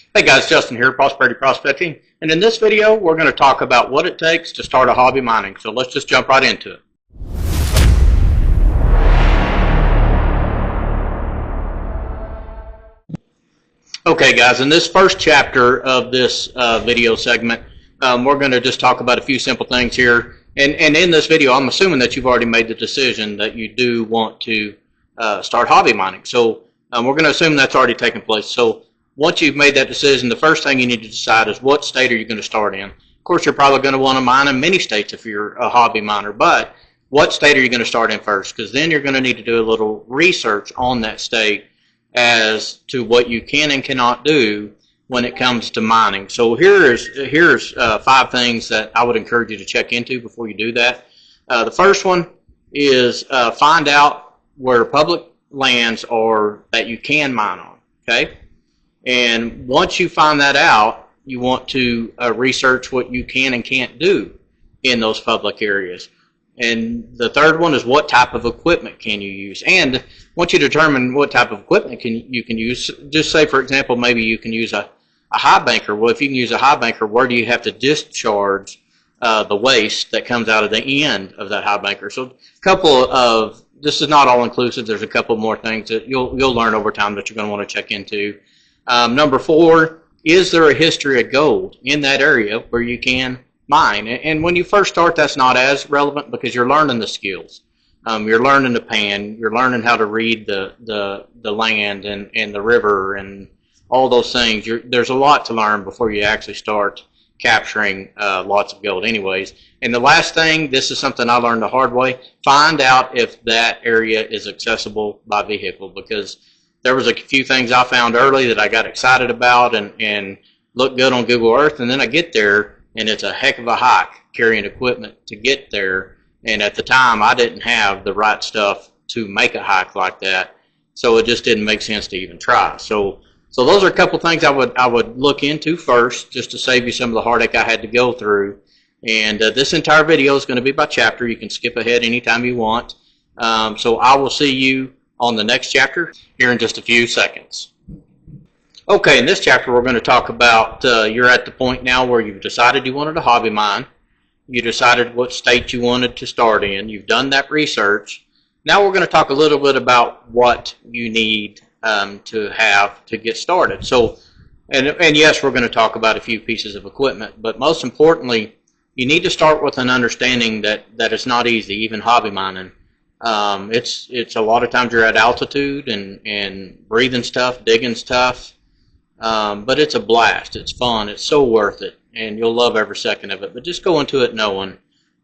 Hey guys, Justin here, Prosperity Prospecting, and in this video we're going to talk about what it takes to start a hobby mining. So let's just jump right into it. Okay guys, in this first chapter of this video segment, we're going to just talk about a few simple things here. And in this video, I'm assuming that you've already made the decision that you do want to start hobby mining. So we're going to assume that's already taken place. So once you've made that decision, the first thing you need to decide is what state are you going to start in. Of course, you're probably going to want to mine in many states if you're a hobby miner, but what state are you going to start in first? Because then you're going to need to do a little research on that state as to what you can and cannot do when it comes to mining. So here's 5 things that I would encourage you to check into before you do that. The first one is find out where public lands are that you can mine on. Okay. And once you find that out, you want to research what you can and can't do in those public areas. And the third one is what type of equipment can you use. And once you determine what type of equipment you can use, just say, for example, maybe you can use a high banker. Well, if you can use a high banker, where do you have to discharge the waste that comes out of the end of that high banker? So a couple of, this is not all inclusive, there's a couple more things that you'll learn over time that you're going to want to check into. Number 4, is there a history of gold in that area where you can mine? And when you first start, that's not as relevant because you're learning the skills. You're learning to pan, you're learning how to read the land and the river and all those things. There's a lot to learn before you actually start capturing lots of gold anyways. And the last thing, this is something I learned the hard way, find out if that area is accessible by vehicle, because there was a few things I found early that I got excited about and looked good on Google Earth, and then I get there and it's a heck of a hike carrying equipment to get there, and at the time I didn't have the right stuff to make a hike like that, so it just didn't make sense to even try. So those are a couple things I would look into first, just to save you some of the heartache I had to go through. And this entire video is going to be by chapter. You can skip ahead anytime you want. So I will see you on the next chapter here in just a few seconds. Okay, in this chapter we're going to talk about you're at the point now where you've decided you wanted a hobby mine. You decided what state you wanted to start in. You've done that research. Now we're going to talk a little bit about what you need to have to get started. So, and yes, we're going to talk about a few pieces of equipment, but most importantly, you need to start with an understanding that it's not easy, even hobby mining. It's a lot of times you're at altitude and breathing's tough, digging's tough, but it's a blast. It's fun. It's so worth it, and you'll love every second of it. But just go into it knowing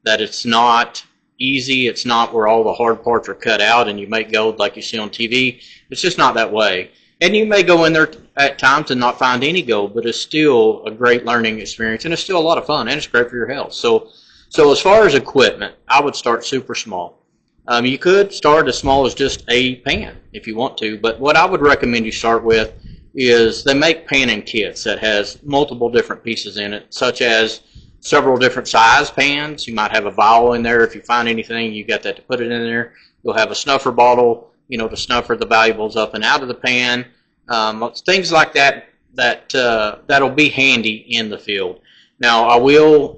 that it's not easy. It's not where all the hard parts are cut out and you make gold like you see on TV. It's just not that way. And you may go in there at times and not find any gold, but it's still a great learning experience, and it's still a lot of fun, and it's great for your health. So as far as equipment, I would start super small. You could start as small as just a pan if you want to, but what I would recommend you start with is they make panning kits that has multiple different pieces in it, such as several different size pans. You might have a vial in there. If you find anything, you got that to put it in there. You'll have a snuffer bottle, to snuffer the valuables up and out of the pan. Things like that that'll be handy in the field. Now, I will,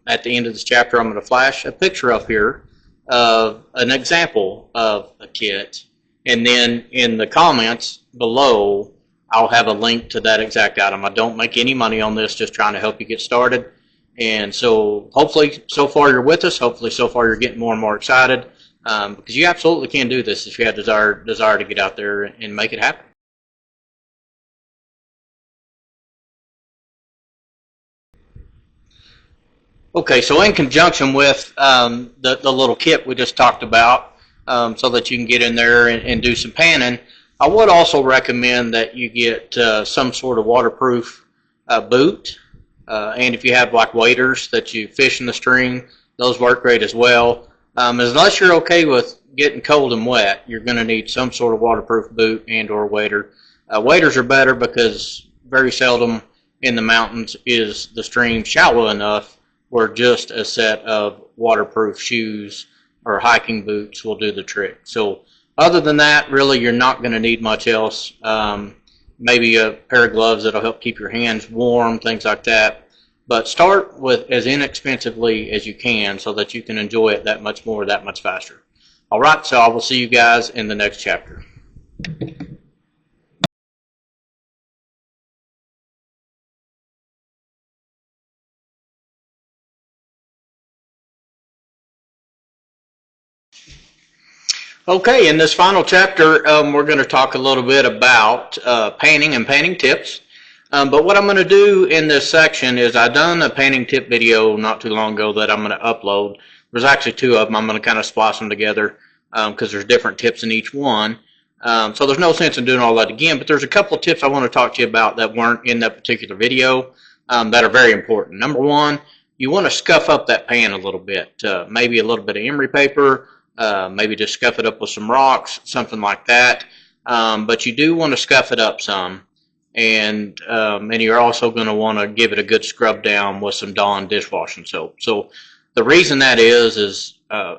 at the end of this chapter, I'm going to flash a picture up here of an example of a kit, and then in the comments below I'll have a link to that exact item. I don't make any money on this, just trying to help you get started. And so hopefully so far you're with us. Hopefully so far you're getting more and more excited, because you absolutely can do this if you have desire to get out there and make it happen. Okay, so in conjunction with the little kit we just talked about, so that you can get in there and do some panning, I would also recommend that you get some sort of waterproof boot. And if you have like waders that you fish in the stream, those work great as well. Unless you're okay with getting cold and wet, you're going to need some sort of waterproof boot and or wader. Waders are better because very seldom in the mountains is the stream shallow enough where just a set of waterproof shoes or hiking boots will do the trick. So other than that, really, you're not going to need much else. maybe a pair of gloves that'll help keep your hands warm, things like that. But start with as inexpensively as you can so that you can enjoy it that much more, that much faster. All right, so I will see you guys in the next chapter. Okay, in this final chapter, we're going to talk a little bit about painting and painting tips. But what I'm going to do in this section is I've done a painting tip video not too long ago that I'm going to upload. There's actually two of them. I'm going to kind of splice them together because there's different tips in each one. So there's no sense in doing all that again, but there's a couple of tips I want to talk to you about that weren't in that particular video that are very important. Number one, you want to scuff up that pan a little bit. Maybe a little bit of emery paper, maybe just scuff it up with some rocks, something like that. But you do want to scuff it up some. And you're also going to want to give it a good scrub down with some Dawn dishwashing soap. So the reason that is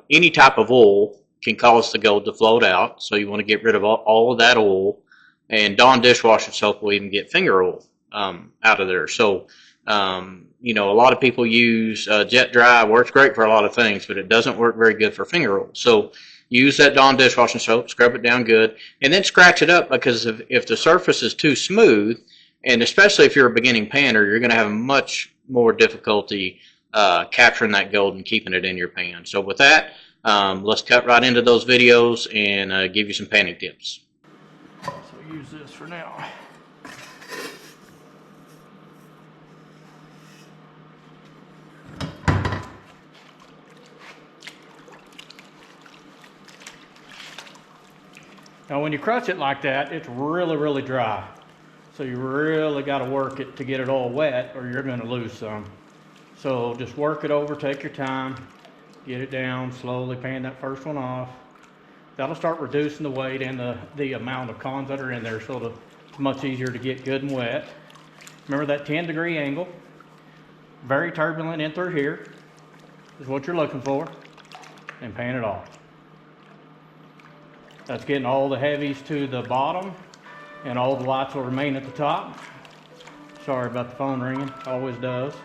any type of oil can cause the gold to float out. So you want to get rid of all of that oil. And Dawn dishwashing soap will even get finger oil out of there. So, you know, a lot of people use Jet Dry. It works great for a lot of things, but it doesn't work very good for finger oil. So use that Dawn dishwashing soap, scrub it down good, and then scratch it up, because if the surface is too smooth, and especially if you're a beginning panner, you're going to have much more difficulty capturing that gold and keeping it in your pan. So with that, let's cut right into those videos and give you some painting tips. So use this for now. Now when you crush it like that, it's really, really dry. So you really got to work it to get it all wet, or you're going to lose some. So just work it over, take your time, get it down, slowly pan that first one off. That'll start reducing the weight and the amount of cons that are in there, so it's much easier to get good and wet. Remember that 10-degree angle. Very turbulent in through here is what you're looking for, and pan it off. That's getting all the heavies to the bottom, and all the lights will remain at the top. Sorry about the phone ringing, always does.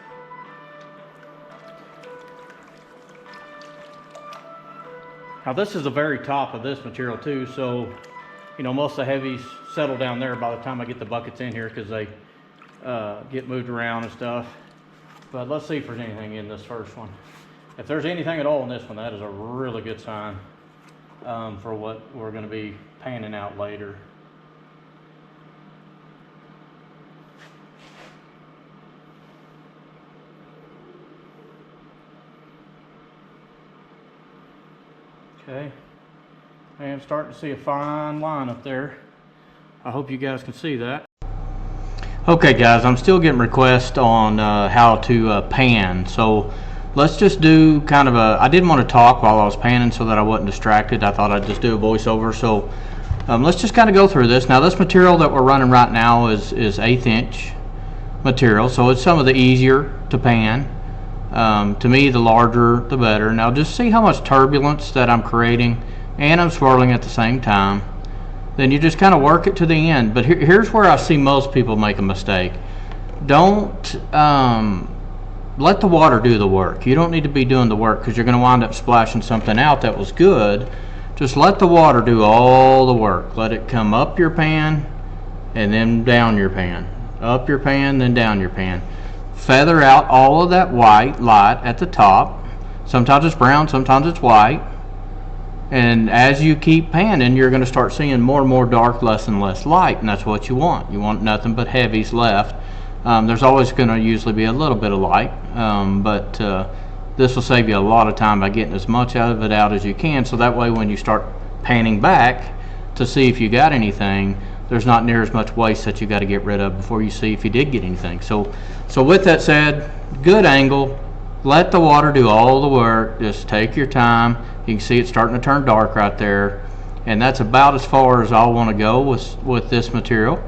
Now this is the very top of this material too, so you know most of the heavies settle down there by the time I get the buckets in here, because they get moved around and stuff. But let's see if there's anything in this first one. If there's anything at all in this one, that is a really good sign for what we're going to be panning out later. Okay, I am starting to see a fine line up there. I hope you guys can see that. Okay guys, I'm still getting requests on how to pan, so let's just do kind of I didn't want to talk while I was panning so that I wasn't distracted. I thought I'd just do a voiceover, so let's just kind of go through this. Now this material that we're running right now is 1/8 inch material, so it's some of the easier to pan. To me, the larger the better. Now just see how much turbulence that I'm creating, and I'm swirling at the same time. Then you just kind of work it to the end. But here's where I see most people make a mistake. Don't let the water do the work. You don't need to be doing the work, because you're going to wind up splashing something out that was good. Just let the water do all the work. Let it come up your pan and then down your pan. Up your pan, then down your pan. Feather out all of that white light at the top. Sometimes it's brown, sometimes it's white. And as you keep panning, you're going to start seeing more and more dark, less and less light, and that's what you want. You want nothing but heavies left. There's always going to usually be a little bit of light, but this will save you a lot of time by getting as much of it out as you can, so that way when you start panning back to see if you got anything, there's not near as much waste that you got to get rid of before you see if you did get anything. So with that said, good angle, let the water do all the work, just take your time. You can see it's starting to turn dark right there, and that's about as far as I'll want to go with this material.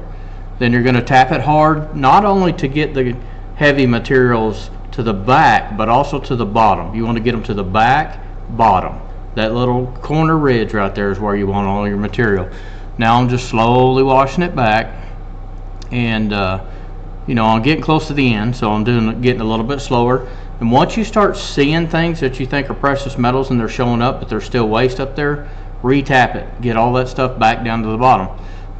Then you're going to tap it hard, not only to get the heavy materials to the back, but also to the bottom. You want to get them to the back, bottom. That little corner ridge right there is where you want all your material. Now I'm just slowly washing it back, and you know, I'm getting close to the end, so I'm getting a little bit slower. And once you start seeing things that you think are precious metals and they're showing up, but there's still waste up there, retap it, get all that stuff back down to the bottom.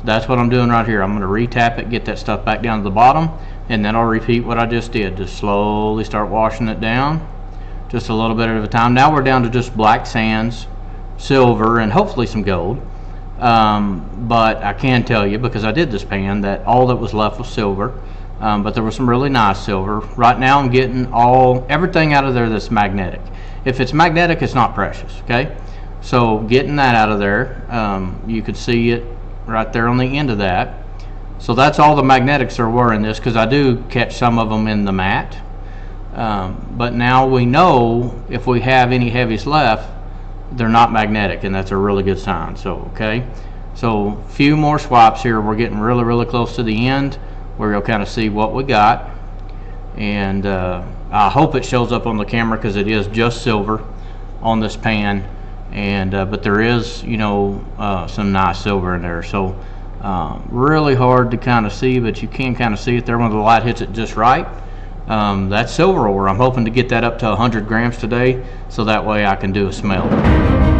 That's what I'm doing right here. I'm going to retap it, get that stuff back down to the bottom, and then I'll repeat what I just did. Just slowly start washing it down, just a little bit at a time. Now we're down to just black sands, silver, and hopefully some gold. But I can tell you, because I did this pan, that all that was left was silver. But there was some really nice silver. Right now I'm getting everything out of there that's magnetic. If it's magnetic, it's not precious, okay? So getting that out of there, you could see it right there on the end of that. So that's all the magnetics there were in this, because I do catch some of them in the mat. But now we know if we have any heavies left, they're not magnetic, and that's a really good sign. So, okay. So few more swaps here. We're getting really, really close to the end, where you'll kind of see what we got. And I hope it shows up on the camera, because it is just silver on this pan. And but there is, you know, some nice silver in there. So really hard to kind of see, but you can kind of see it there when the light hits it just right. That's silver ore. I'm hoping to get that up to 100 grams today, so that way I can do a smell.